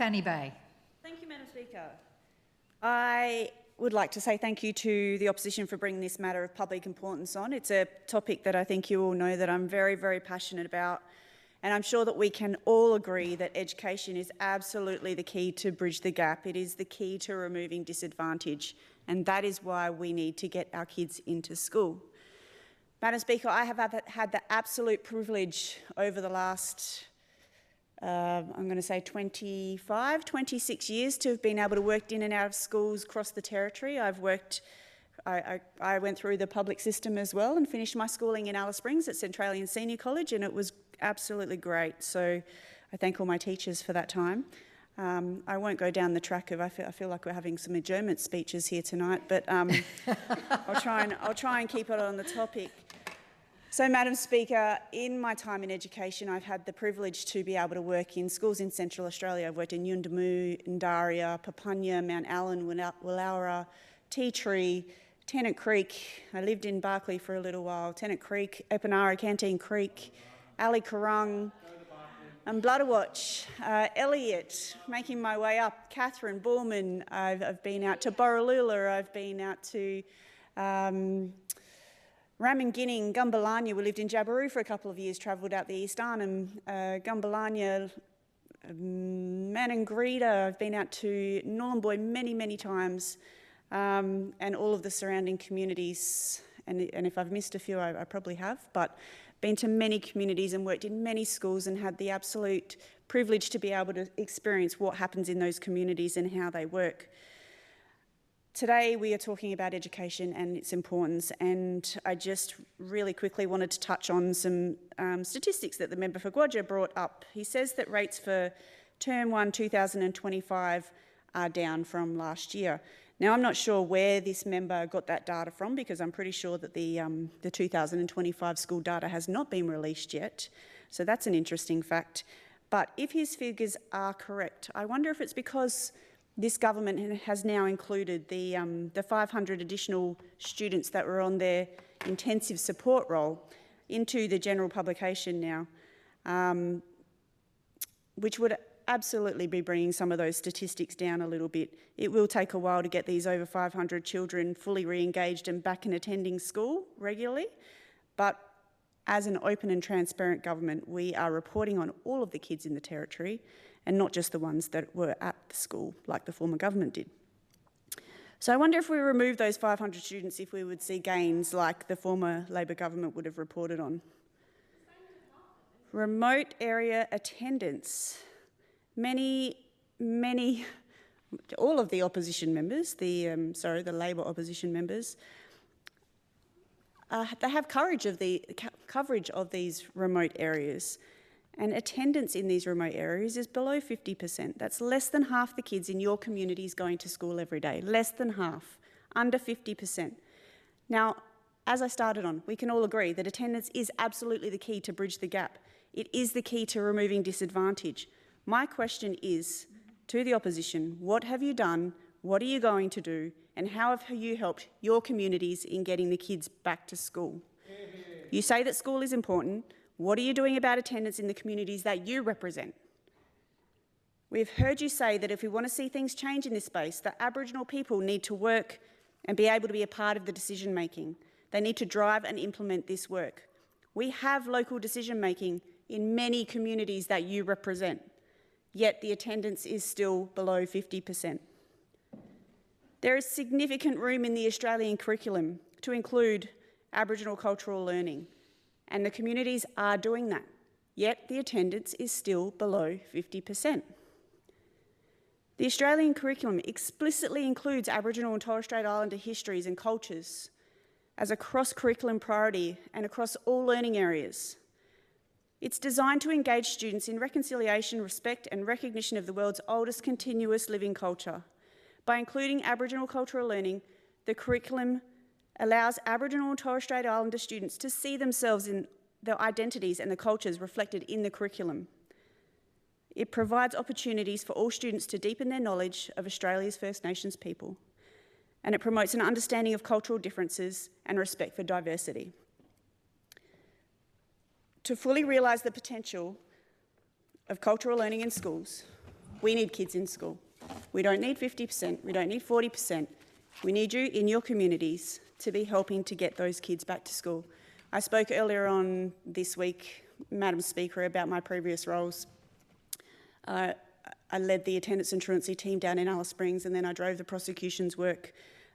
Fannie Bay. Thank you, Madam Speaker. I would like to say thank you to the opposition for bringing this matter of public importance on. It's a topic that I think you all know that I'm very, very passionate about, and I'm sure that we can all agree that education is absolutely the key to bridge the gap. It is the key to removing disadvantage, and that is why we need to get our kids into school. Madam Speaker, I have had the absolute privilege over the last I'm going to say 26 years to have been able to work in and out of schools across the territory. I went through the public system as well and finished my schooling in Alice Springs at Centralian Senior College, and it was absolutely great. So I thank all my teachers for that time. I won't go down the track of, I feel like we're having some adjournment speeches here tonight, but I'll try and keep it on the topic. So, Madam Speaker, in my time in education, I've had the privilege to be able to work in schools in Central Australia. I've worked in Yuendumu, Ndaria, Papunya, Mount Allen, Woollowra, Tea Tree, Tennant Creek. I lived in Barclay for a little while. Tennant Creek, Epinara, Canteen Creek, Ali Kurrung, and Bloodawatch, Elliot, making my way up, Catherine, Boorman. I've been out to Borroloola. I've been out to Ramingining, Gumbalanya. We lived in Jabiru for a couple of years, travelled out the East Arnhem, Gumbalanya, Maningrida. I've been out to Nhulunbuy many, many times, and all of the surrounding communities. And if I've missed a few, I probably have, but been to many communities and worked in many schools and had the absolute privilege to be able to experience what happens in those communities and how they work. Today we are talking about education and its importance, and I just really quickly wanted to touch on some statistics that the member for Gwadja brought up. He says that rates for Term 1 2025 are down from last year. Now, I'm not sure where this member got that data from, because I'm pretty sure that the 2025 school data has not been released yet, so that's an interesting fact. But if his figures are correct, I wonder if it's because this government has now included the 500 additional students that were on their intensive support role into the general publication now, which would absolutely be bringing some of those statistics down a little bit. It will take a while to get these over 500 children fully re-engaged and back in attending school regularly, but as an open and transparent government, we are reporting on all of the kids in the territory and not just the ones that were at the school like the former government did. So I wonder if we remove those 500 students, if we would see gains like the former Labor government would have reported on. Remote area attendance. All of the opposition members, the Labor opposition members, they have coverage of these remote areas, and attendance in these remote areas is below 50%. That's less than half the kids in your communities going to school every day, less than half, under 50%. Now, as I started on, we can all agree that attendance is absolutely the key to bridge the gap. It is the key to removing disadvantage. My question is to the opposition, what have you done, what are you going to do, and how have you helped your communities in getting the kids back to school? You say that school is important. What are you doing about attendance in the communities that you represent? We've heard you say that if we want to see things change in this space, that Aboriginal people need to work and be able to be a part of the decision-making. They need to drive and implement this work. We have local decision-making in many communities that you represent, yet the attendance is still below 50%. There is significant room in the Australian curriculum to include Aboriginal cultural learning, and the communities are doing that, yet the attendance is still below 50%. The Australian curriculum explicitly includes Aboriginal and Torres Strait Islander histories and cultures as a cross-curriculum priority and across all learning areas. It's designed to engage students in reconciliation, respect and recognition of the world's oldest continuous living culture. By including Aboriginal cultural learning, the curriculum allows Aboriginal and Torres Strait Islander students to see themselves in their identities and the cultures reflected in the curriculum. It provides opportunities for all students to deepen their knowledge of Australia's First Nations people, and it promotes an understanding of cultural differences and respect for diversity. To fully realise the potential of cultural learning in schools, We need kids in school. We don't need 50%, we don't need 40%. We need you in your communities to be helping to get those kids back to school. I spoke earlier on this week, Madam Speaker, about my previous roles. I led the attendance and truancy team down in Alice Springs, and then I drove the prosecution's work.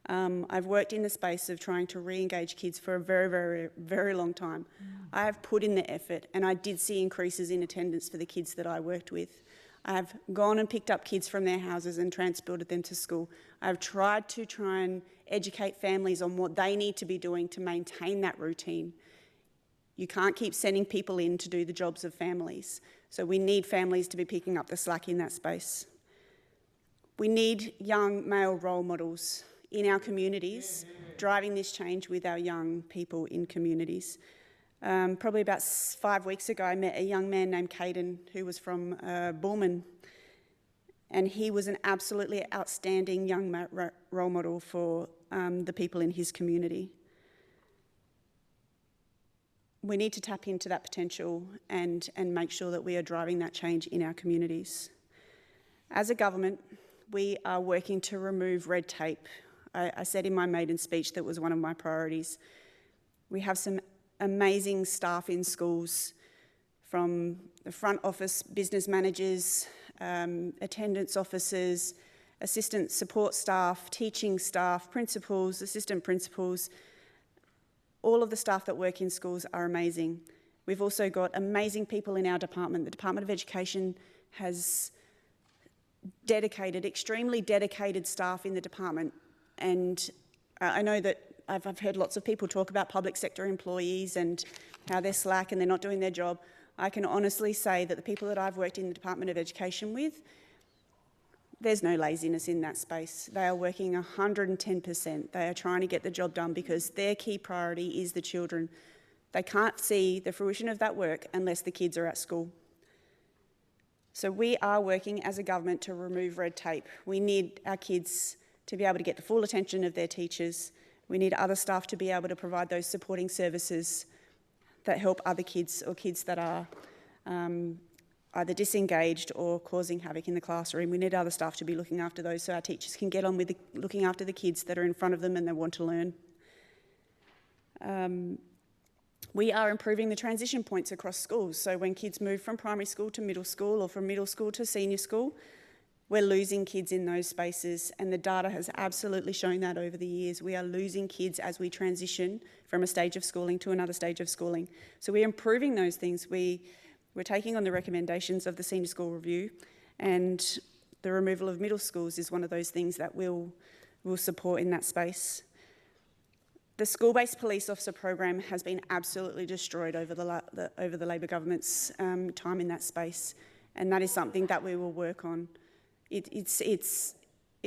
I've worked in the space of trying to re-engage kids for a very, very, very long time. I have put in the effort, and I did see increases in attendance for the kids that I worked with. I have gone and picked up kids from their houses and transported them to school. I've tried and educate families on what they need to be doing to maintain that routine. You can't keep sending people in to do the jobs of families. So we need families to be picking up the slack in that space. We need young male role models in our communities, driving this change with our young people in communities. Probably about 5 weeks ago, I met a young man named Caden who was from Bullman, and he was an absolutely outstanding young role model for the people in his community. We need to tap into that potential and make sure that we are driving that change in our communities. As a government, we are working to remove red tape. I said in my maiden speech that was one of my priorities. We have some amazing staff in schools, from the front office business managers, attendance officers, assistant support staff, teaching staff, principals, assistant principals. All of the staff that work in schools are amazing. We've also got amazing people in our department. The Department of Education has extremely dedicated staff in the department. And I know that I've heard lots of people talk about public sector employees and how they're slack and they're not doing their job. I can honestly say that the people that I've worked in the Department of Education with, there's no laziness in that space. They are working 110%. They are trying to get the job done because their key priority is the children. They can't see the fruition of that work unless the kids are at school. So we are working as a government to remove red tape. We need our kids to be able to get the full attention of their teachers. We need other staff to be able to provide those supporting services that help other kids or kids that are either disengaged or causing havoc in the classroom. We need other staff to be looking after those so our teachers can get on with looking after the kids that are in front of them and they want to learn. We are improving the transition points across schools. So when kids move from primary school to middle school or from middle school to senior school, we're losing kids in those spaces, and the data has absolutely shown that over the years. We are losing kids as we transition from a stage of schooling to another stage of schooling. So we're improving those things. We're taking on the recommendations of the Senior School Review, and the removal of middle schools is one of those things that we'll support in that space. The school-based police officer program has been absolutely destroyed over the Labor government's time in that space, and that is something that we will work on. They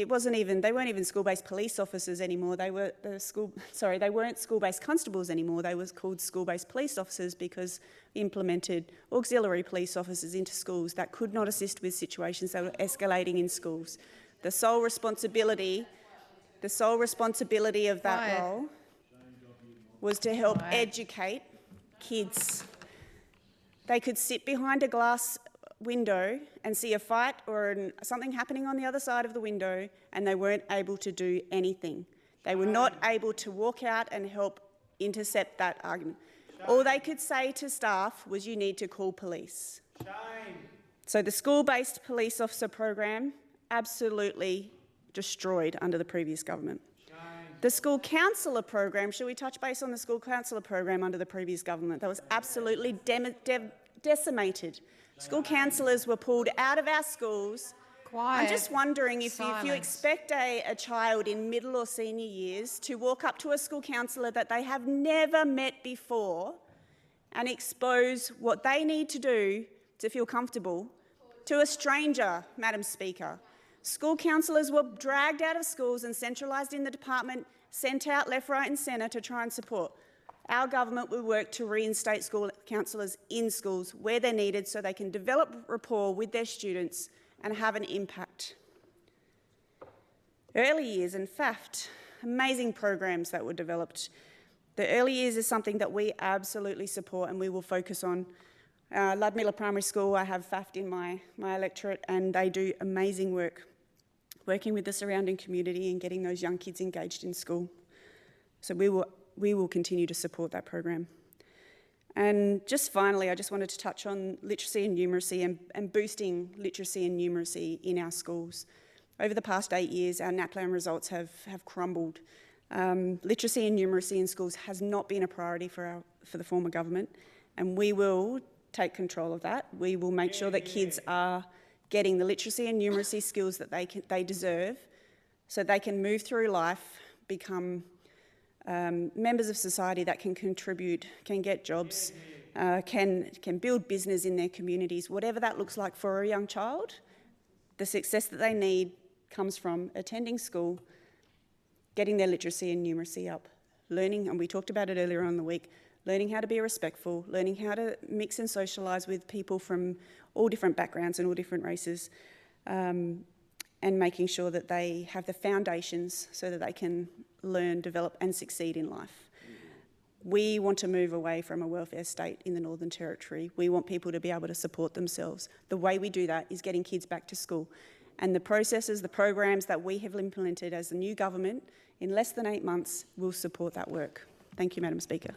weren't even school-based police officers anymore. They weren't school-based constables anymore. They were called school-based police officers because we implemented auxiliary police officers into schools that could not assist with situations that were escalating in schools. The sole responsibility of that role was to help educate kids. They could sit behind a glass window and see a fight or something happening on the other side of the window, and they weren't able to do anything. They were not able to walk out and help intercept that argument. All they could say to staff was, "You need to call police." So the school-based police officer program, absolutely destroyed under the previous government. The school counsellor program, should we touch base on the school counsellor program under the previous government? That was absolutely decimated. School counsellors were pulled out of our schools. Quiet. I'm just wondering if you expect a child in middle or senior years to walk up to a school counsellor that they have never met before and expose what they need to do to feel comfortable to a stranger, Madam Speaker. School counsellors were dragged out of schools and centralised in the department, sent out left, right and centre to try and support. Our government will work to reinstate school counsellors in schools where they're needed so they can develop rapport with their students and have an impact. Early years and FAFT, amazing programs that were developed. The early years is something that we absolutely support and we will focus on. Ludmilla Primary School, I have FAFT in my electorate, and they do amazing work working with the surrounding community and getting those young kids engaged in school. So we will continue to support that program. And just finally, I just wanted to touch on literacy and numeracy and boosting literacy and numeracy in our schools. Over the past 8 years, our NAPLAN results have crumbled. Literacy and numeracy in schools has not been a priority for the former government, and we will take control of that. We will make sure that kids are getting the literacy and numeracy skills that they deserve, so they can move through life, become members of society that can contribute, can get jobs, can build business in their communities. Whatever that looks like for a young child, the success that they need comes from attending school, getting their literacy and numeracy up, learning, and we talked about it earlier on in the week, learning how to be respectful, learning how to mix and socialise with people from all different backgrounds and all different races, and making sure that they have the foundations so that they can learn, develop and succeed in life. We want to move away from a welfare state in the Northern Territory. We want people to be able to support themselves. The way we do that is getting kids back to school. And the processes, the programs that we have implemented as the new government in less than 8 months will support that work. Thank you, Madam Speaker.